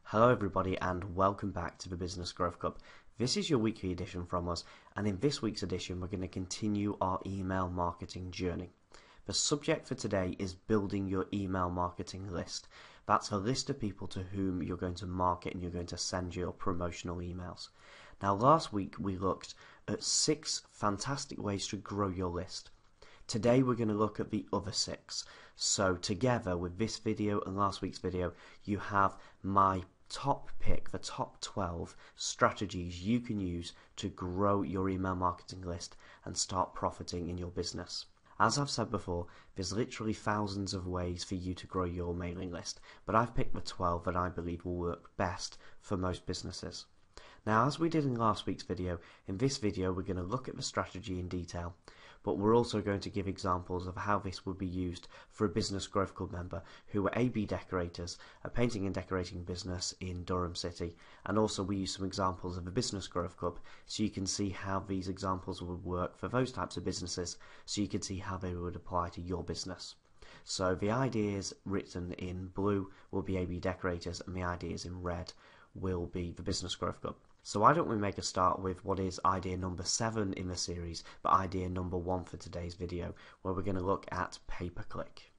Hello everybody and welcome back to the Business Growth Club. This is your weekly edition from us, and in this week's edition we're going to continue our email marketing journey. The subject for today is building your email marketing list. That's a list of people to whom you're going to market and you're going to send your promotional emails. Now last week we looked at 6 fantastic ways to grow your list. Today we're going to look at the other 6. So together with this video and last week's video, you have my top pick, the top 12 strategies you can use to grow your email marketing list and start profiting in your business. As I've said before, there's literally thousands of ways for you to grow your mailing list, but I've picked the 12 that I believe will work best for most businesses. Now, as we did in last week's video, in this video we're going to look at the strategy in detail, but we're also going to give examples of how this would be used for a Business Growth Club member who are AB decorators, a painting and decorating business in Durham City, and also we use some examples of a Business Growth Club so you can see how these examples would work for those types of businesses, so you can see how they would apply to your business. So the ideas written in blue will be AB decorators and the ideas in red will be the Business Growth Club. So why don't we make a start with what is idea number 7 in the series, but idea number 1 for today's video, where we're going to look at pay-per-click.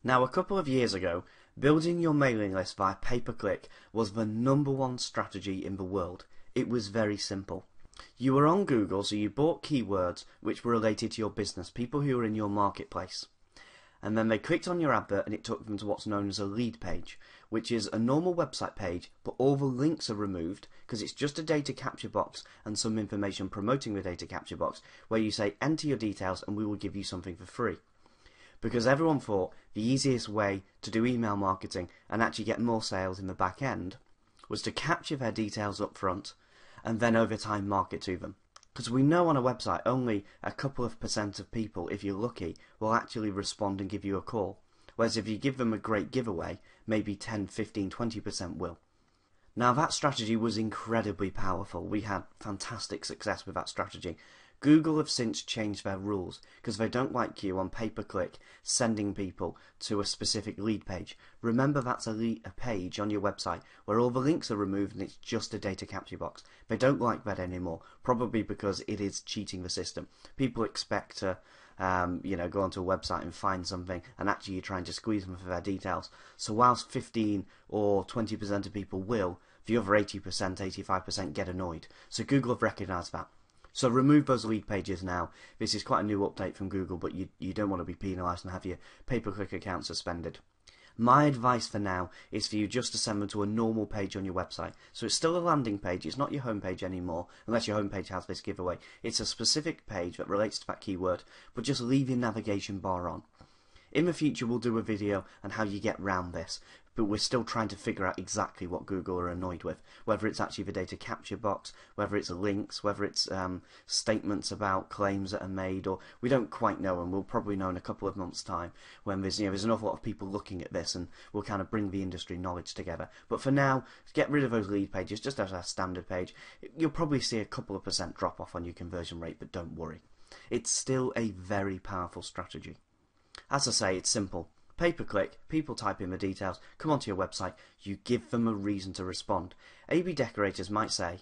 Now, a couple of years ago, building your mailing list via pay-per-click was the #1 strategy in the world. It was very simple. You were on Google, so you bought keywords which were related to your business, people who were in your marketplace. And then they clicked on your advert and it took them to what's known as a lead page, which is a normal website page, but all the links are removed because it's just a data capture box and some information promoting the data capture box where you say enter your details and we will give you something for free. Because everyone thought the easiest way to do email marketing and actually get more sales in the back end was to capture their details up front and then over time market to them. Because we know on a website only a couple of % of people, if you're lucky, will actually respond and give you a call. Whereas if you give them a great giveaway, maybe 10, 15, 20% will. Now that strategy was incredibly powerful. We had fantastic success with that strategy. Google have since changed their rules because they don't like you on pay-per-click sending people to a specific lead page. Remember, that's a page on your website where all the links are removed and it's just a data capture box. They don't like that anymore, probably because it is cheating the system. People expect to go onto a website and find something, and actually you're trying to squeeze them for their details. So whilst 15 or 20% of people will, the other 80%, 85% get annoyed. So Google have recognised that. So remove those lead pages now. This is quite a new update from Google, but you don't want to be penalised and have your pay-per-click account suspended. My advice for now is for you just to send them to a normal page on your website. So it's still a landing page, it's not your homepage anymore, unless your homepage has this giveaway. It's a specific page that relates to that keyword, but just leave your navigation bar on. In the future we'll do a video on how you get round this, but we're still trying to figure out exactly what Google are annoyed with. Whether it's actually the data capture box, whether it's links, whether it's statements about claims that are made, or we don't quite know, and we'll probably know in a couple of months' time when there's an awful lot of people looking at this, and we'll kind of bring the industry knowledge together. But for now, get rid of those lead pages, just as a standard page. You'll probably see a couple of % drop off on your conversion rate, but don't worry. It's still a very powerful strategy. As I say, it's simple. Pay-per-click, people type in the details, come onto your website, you give them a reason to respond. AB decorators might say,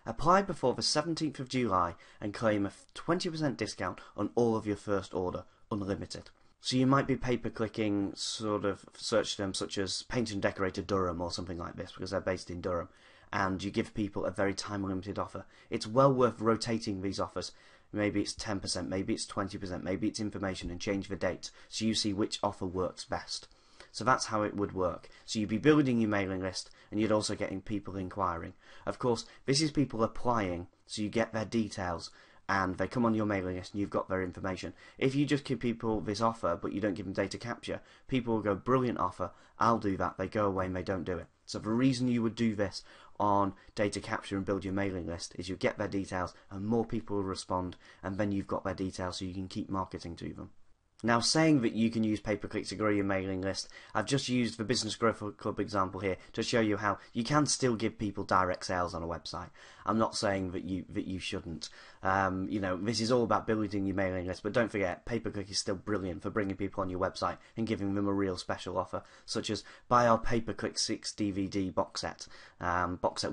apply before the 17th of July and claim a 20% discount on all of your first order, unlimited. So you might be pay-per-clicking sort of search terms such as Paint and Decorator Durham or something like this, because they're based in Durham, and you give people a very time-limited offer. It's well worth rotating these offers. Maybe it's 10%, maybe it's 20%, maybe it's information, and change the date so you see which offer works best. So that's how it would work. So you'd be building your mailing list and you'd also getting people inquiring. Of course, this is people applying, so you get their details and they come on your mailing list and you've got their information. If you just give people this offer but you don't give them data capture, people will go, brilliant offer, I'll do that. They go away and they don't do it. So the reason you would do this on data capture and build your mailing list is you get their details and more people will respond, and then you've got their details so you can keep marketing to them. Now, saying that you can use pay-per-click to grow your mailing list, I've just used the Business Growth Club example here to show you how you can still give people direct sales on a website. I'm not saying that you shouldn't. You know, this is all about building your mailing list, but don't forget, pay-per-click is still brilliant for bringing people on your website and giving them a real special offer, such as buy our pay-per-click 6 DVD box set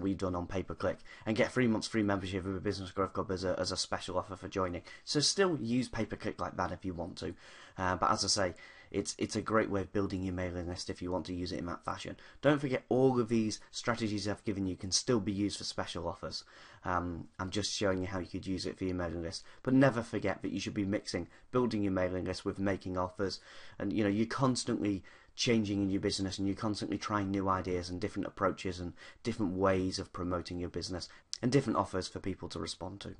we've done on pay-per-click, and get 3 months free membership of a Business Growth Club as a special offer for joining. So still use pay-per-click like that if you want to, but as I say, it's a great way of building your mailing list if you want to use it in that fashion. Don't forget, all of these strategies I've given you can still be used for special offers. I'm just showing you how you could use it for your mailing list. But never forget that you should be mixing building your mailing list with making offers. And you know, you're constantly changing in your business, and you're constantly trying new ideas and different approaches and different ways of promoting your business and different offers for people to respond to.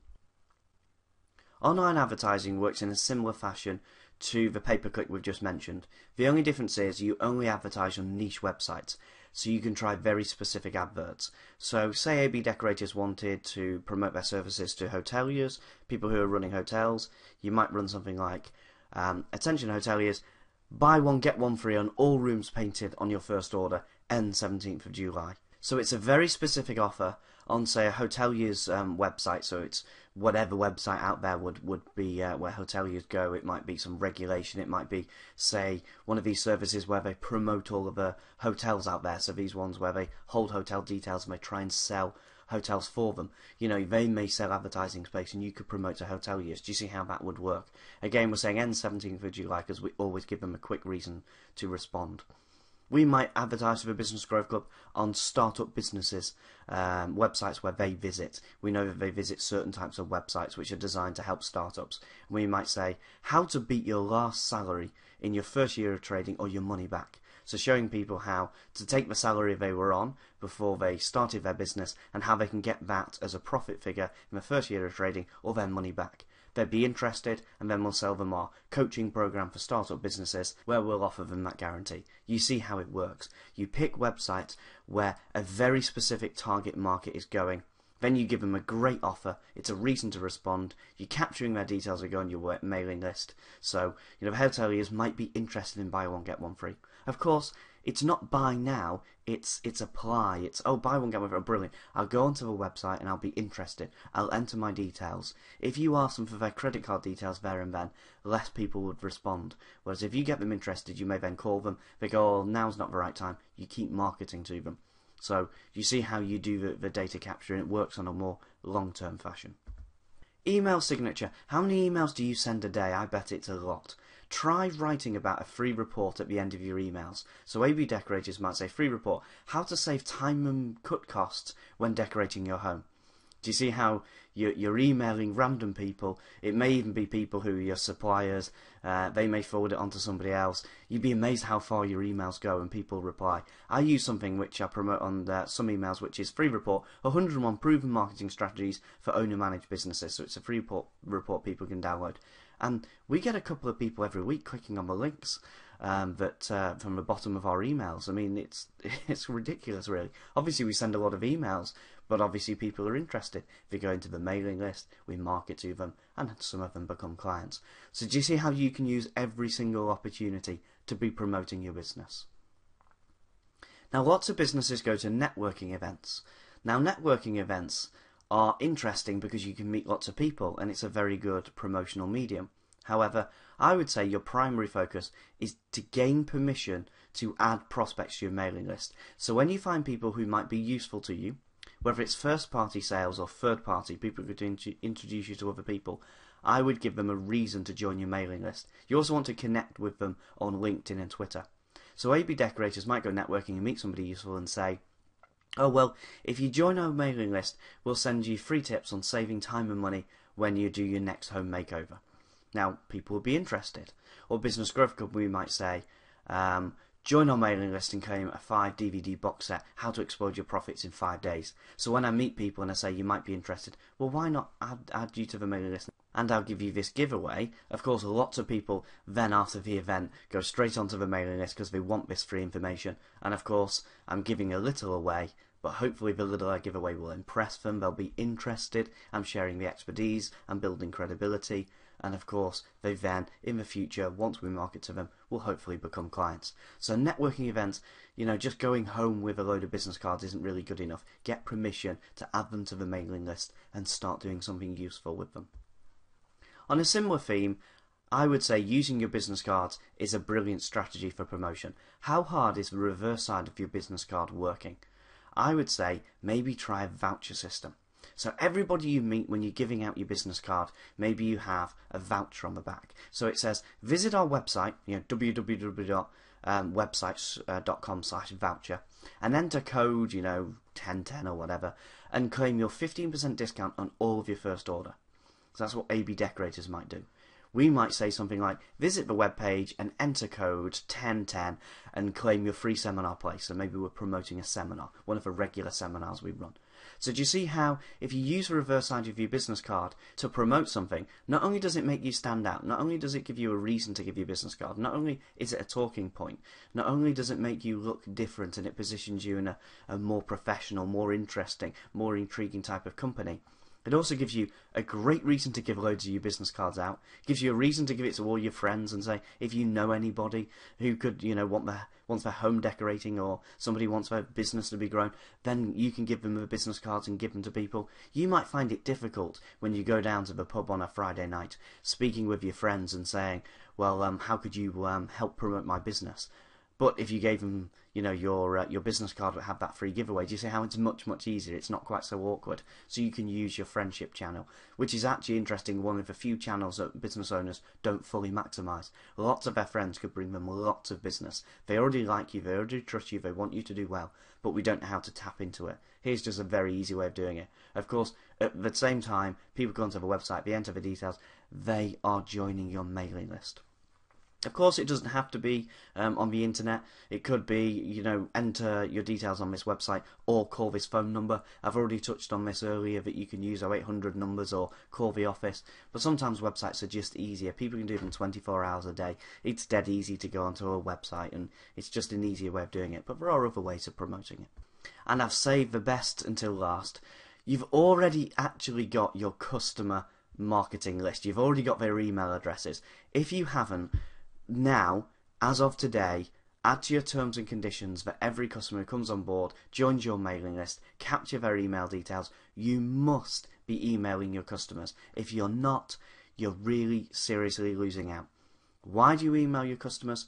Online advertising works in a similar fashion to the pay-per-click we've just mentioned. The only difference is you only advertise on niche websites, so you can try very specific adverts. So say AB Decorators wanted to promote their services to hoteliers, people who are running hotels. You might run something like, attention hoteliers, buy one get one free on all rooms painted on your first order, end 17th of July. So it's a very specific offer on, say, a hotelier's website. So it's whatever website out there would be where hoteliers go. It might be some regulation. It might be, say, one of these services where they promote all of the hotels out there. So these ones where they hold hotel details and they try and sell hotels for them. You know, they may sell advertising space and you could promote to hoteliers. Do you see how that would work? Again, we're saying end 17th of July because we always give them a quick reason to respond. We might advertise for the Business Growth Club on startup businesses, websites where they visit. We know that they visit certain types of websites which are designed to help startups. We might say, how to beat your last salary in your first year of trading or your money back. So showing people how to take the salary they were on before they started their business and how they can get that as a profit figure in the first year of trading or their money back. They'd be interested, and then we'll sell them our coaching program for startup businesses where we'll offer them that guarantee. You see how it works. You pick websites where a very specific target market is going. Then you give them a great offer. It's a reason to respond. You're capturing their details that go on your mailing list. So, you know, hoteliers might be interested in buy one get one free. Of course, it's not buy now, it's apply. It's, oh, buy one get one free, oh, brilliant. I'll go onto the website and I'll be interested. I'll enter my details. If you ask them for their credit card details there and then, less people would respond. Whereas if you get them interested, you may then call them. They go, oh, now's not the right time. You keep marketing to them. So you see how you do the data capture, and it works on a more long-term fashion. Email signature. How many emails do you send a day? I bet it's a lot. Try writing about a free report at the end of your emails. So AB Decorators might say, free report, how to save time and cut costs when decorating your home. Do you see how you're emailing random people? It may even be people who are your suppliers. They may forward it on to somebody else. You'd be amazed how far your emails go and people reply. I use something which I promote on some emails, which is free report, 101 proven marketing strategies for owner-managed businesses. So it's a free report people can download. And we get a couple of people every week clicking on the links that from the bottom of our emails. I mean, it's ridiculous, really. Obviously, we send a lot of emails, but obviously people are interested. If they go into the mailing list, we market to them, and some of them become clients. So do you see how you can use every single opportunity to be promoting your business? Now, lots of businesses go to networking events. Now, networking events are interesting because you can meet lots of people, and it's a very good promotional medium. However, I would say your primary focus is to gain permission to add prospects to your mailing list. So when you find people who might be useful to you, whether it's first-party sales or third-party, people who can introduce you to other people, I would give them a reason to join your mailing list. You also want to connect with them on LinkedIn and Twitter. So AB Decorators might go networking and meet somebody useful and say, oh, well, if you join our mailing list, we'll send you free tips on saving time and money when you do your next home makeover. Now, people will be interested. Or Business Growth Club, we might say, join our mailing list and claim a 5 DVD box set, How to Explode Your Profits in 5 Days. So when I meet people and I say you might be interested, well, why not add you to the mailing list? And I'll give you this giveaway. Of course, lots of people then after the event go straight onto the mailing list because they want this free information. And of course, I'm giving a little away, but hopefully the little I give away will impress them. They'll be interested. I'm sharing the expertise. I'm building credibility. and of course they then in the future, once we market to them, will hopefully become clients. So networking events, just going home with a load of business cards isn't really good enough. Get permission to add them to the mailing list and start doing something useful with them. On a similar theme, I would say using your business cards is a brilliant strategy for promotion. How hard is the reverse side of your business card working? I would say maybe try a voucher system. So everybody you meet when you're giving out your business card, maybe you have a voucher on the back. So it says, visit our website, www.websites.com/voucher, and enter code, 1010 or whatever, and claim your 15% discount on all of your first order. So that's what AB Decorators might do. We might say something like, visit the webpage and enter code 1010 and claim your free seminar place. So maybe we're promoting a seminar, one of the regular seminars we run. So do you see how if you use the reverse side of your business card to promote something, not only does it make you stand out, not only does it give you a reason to give your business card, not only is it a talking point, not only does it make you look different and it positions you in a more professional, more interesting, more intriguing type of company, it also gives you a great reason to give loads of your business cards out. It gives you a reason to give it to all your friends and say, if you know anybody who could, wants their home decorating, or somebody wants their business to be grown, then you can give them the business cards and give them to people. You might find it difficult when you go down to the pub on a Friday night, speaking with your friends and saying, well, how could you help promote my business? But if you gave them, your business card would have that free giveaway. Do you see how it's much, much easier? It's not quite so awkward. So you can use your friendship channel, which is actually interesting, one of the few channels that business owners don't fully maximise. Lots of their friends could bring them lots of business. They already like you, they already trust you, they want you to do well, but we don't know how to tap into it. Here's just a very easy way of doing it. Of course, at the same time, people go onto the website, they enter the details, they are joining your mailing list. Of course, it doesn't have to be on the internet. It could be, enter your details on this website or call this phone number. I've already touched on this earlier, that you can use 0800 numbers or call the office. But sometimes websites are just easier. People can do them 24 hours a day. It's dead easy to go onto a website, and it's just an easier way of doing it. But there are other ways of promoting it. And I've saved the best until last. You've already actually got your customer marketing list. You've already got their email addresses. If you haven't, now, as of today, add to your terms and conditions that every customer who comes on board, joins your mailing list, capture their email details. You must be emailing your customers. If you're not, you're really seriously losing out. Why do you email your customers?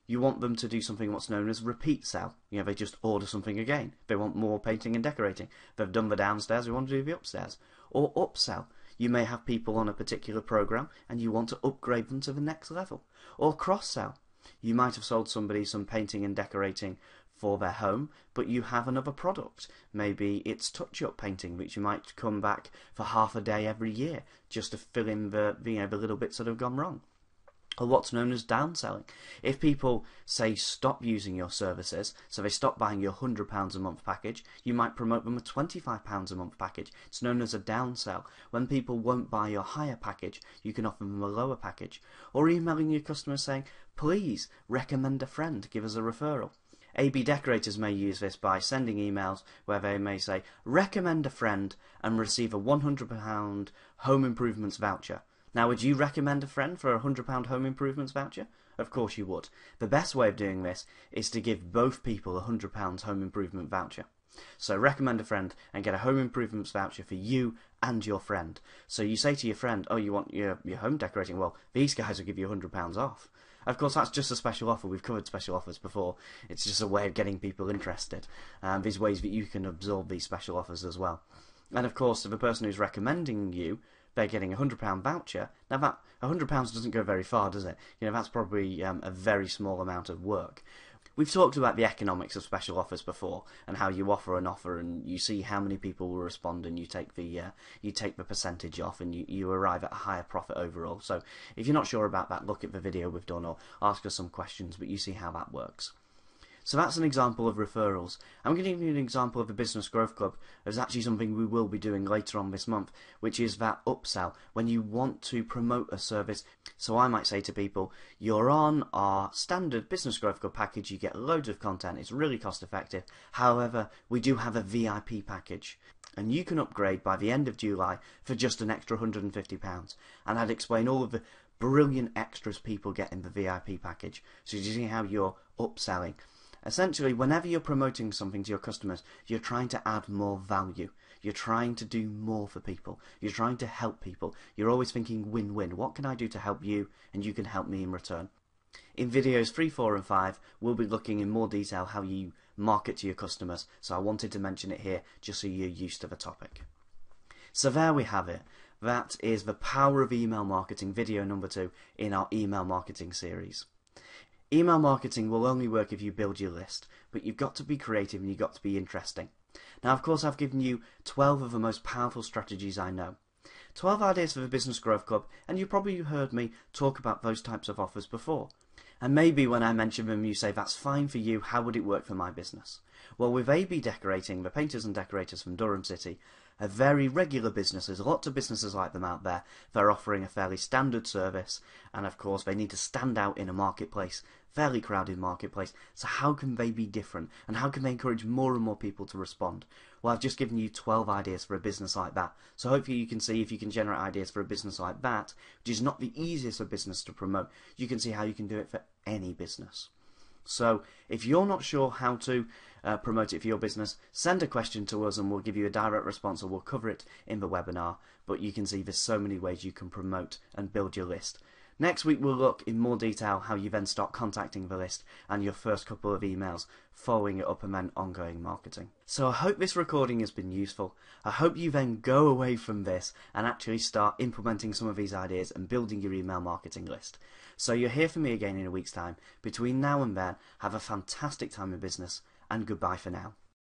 You want them to do something what's known as repeat sell. They just order something again. They want more painting and decorating. They've done the downstairs, they want to do the upstairs. Or upsell. You may have people on a particular program and you want to upgrade them to the next level. Or cross-sell. You might have sold somebody some painting and decorating for their home, but you have another product. Maybe it's touch-up painting, which you might come back for half a day every year just to fill in the little bits that have gone wrong. Or what's known as downselling. If people say stop using your services, so they stop buying your £100 a month package, you might promote them a £25 a month package. It's known as a downsell. When people won't buy your higher package, you can offer them a lower package. Or emailing your customers saying, please recommend a friend, give us a referral. AB Decorators may use this by sending emails where they may say, recommend a friend and receive a £100 home improvements voucher. Now, would you recommend a friend for a £100 home improvements voucher? Of course you would. The best way of doing this is to give both people a £100 home improvement voucher. So recommend a friend and get a home improvements voucher for you and your friend. So you say to your friend, oh, you want your home decorating? Well, these guys will give you £100 off. Of course, that's just a special offer. We've covered special offers before. It's just a way of getting people interested. There's ways that you can absorb these special offers as well. And of course, to the person who's recommending you, they're getting a £100 voucher. Now, that £100 doesn't go very far, does it? That's probably a very small amount of work. We've talked about the economics of special offers before, and how you offer an offer and you see how many people will respond, and you take the percentage off, and you arrive at a higher profit overall. So if you're not sure about that, look at the video we've done or ask us some questions, but you see how that works. So that's an example of referrals. I'm going to give you an example of the Business Growth Club. There's actually something we will be doing later on this month, which is that upsell, when you want to promote a service. So I might say to people, you're on our standard Business Growth Club package, you get loads of content, it's really cost effective. However, we do have a VIP package, and you can upgrade by the end of July for just an extra £150. And I'd explain all of the brilliant extras people get in the VIP package, so you see how you're upselling. Essentially, whenever you're promoting something to your customers, you're trying to add more value. You're trying to do more for people. You're trying to help people. You're always thinking win-win. What can I do to help you, and you can help me in return? In videos 3, 4 and 5, we'll be looking in more detail how you market to your customers, so I wanted to mention it here just so you're used to the topic. So there we have it. That is the Power of Email Marketing video number 2 in our email marketing series. Email marketing will only work if you build your list, but you've got to be creative and you've got to be interesting. Now, of course, I've given you 12 of the most powerful strategies I know. 12 ideas for the Business Growth Club, and you've probably heard me talk about those types of offers before. And maybe when I mention them you say, that's fine for you, how would it work for my business? Well, with AB Decorating, the painters and decorators from Durham City, are very regular businesses, lots of businesses like them out there. They're offering a fairly standard service, and of course they need to stand out in a marketplace, fairly crowded marketplace. So how can they be different, and how can they encourage more and more people to respond? Well, I've just given you 12 ideas for a business like that, so hopefully you can see if you can generate ideas for a business like that, which is not the easiest of business to promote. You can see how you can do it for any business. So if you're not sure how to promote it for your business, send a question to us and we'll give you a direct response, or we'll cover it in the webinar. But you can see there's so many ways you can promote and build your list. Next week we'll look in more detail how you then start contacting the list and your first couple of emails, following it up and then ongoing marketing. So I hope this recording has been useful. I hope you then go away from this and actually start implementing some of these ideas and building your email marketing list. So you'll hear from me again in a week's time. Between now and then, have a fantastic time in business, and goodbye for now.